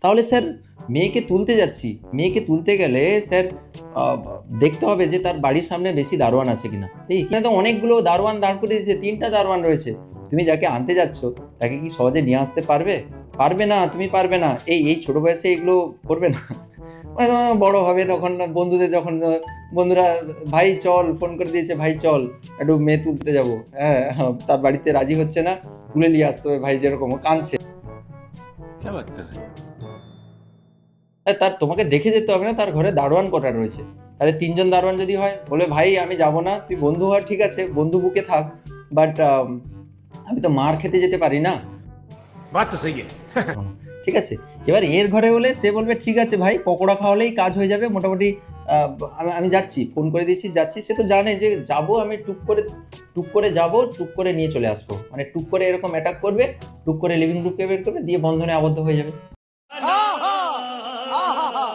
তাহলে স্যার মেয়েকে তুলতে যাচ্ছি, মেয়েকে তুলতে গেলে স্যার দেখতে হবে যে তার বাড়ির সামনে বেশি দারোয়ান আছে কিনা। এই এখানে তো অনেকগুলো দারোয়ান দাঁড় করে দিয়েছে, 3টা দারোয়ান রয়েছে। তুমি যাকে আনতে যাচ্ছ তাকে কি সহজে নিয়ে আসতে পারবে? পারবে না, তুমি পারবে না। এই এই ছোট বয়সে এগুলো করবে না। মানে তোমার বড় হবে তখন, বন্ধুদের যখন বন্ধুরা ভাই চল, ফোন করে দিয়েছে ভাই চল একটু মেয়ে তুলতে যাবো, হ্যাঁ তার বাড়িতে রাজি হচ্ছে না, তুলে নিয়ে আসতে হবে ভাই, যেরকম ও কাঁদছে। তার তোমাকে দেখে যেতে হবে না তার ঘরে দারোয়ান কটা রয়েছে। তাহলে 3জন দারোয়ান যদি হয়, বলে ভাই আমি যাব না, তুই বন্ধু হ, ঠিক আছে বন্ধু বুকে থাক, বাট আমি তো মার খেতে যেতে পারি না। बात तो सही है। ঠিক আছে, এবার এর ঘরে হলে সে বলবে ঠিক আছে ভাই, পকোড়া খাওয়ালেই কাজ হয়ে যাবে মোটামুটি। আমি আমি যাচ্ছি, ফোন করে দিয়েছি যাচ্ছি। সে তো জানে যে যাব আমি, টুক করে যাব, টুক করে নিয়ে চলে আসবো, মানে টুক করে এরকম অ্যাটাক করবে, টুক করে লিভিং রুমকে বের করবে, দিয়ে বন্ধনে আবদ্ধ হয়ে যাবে।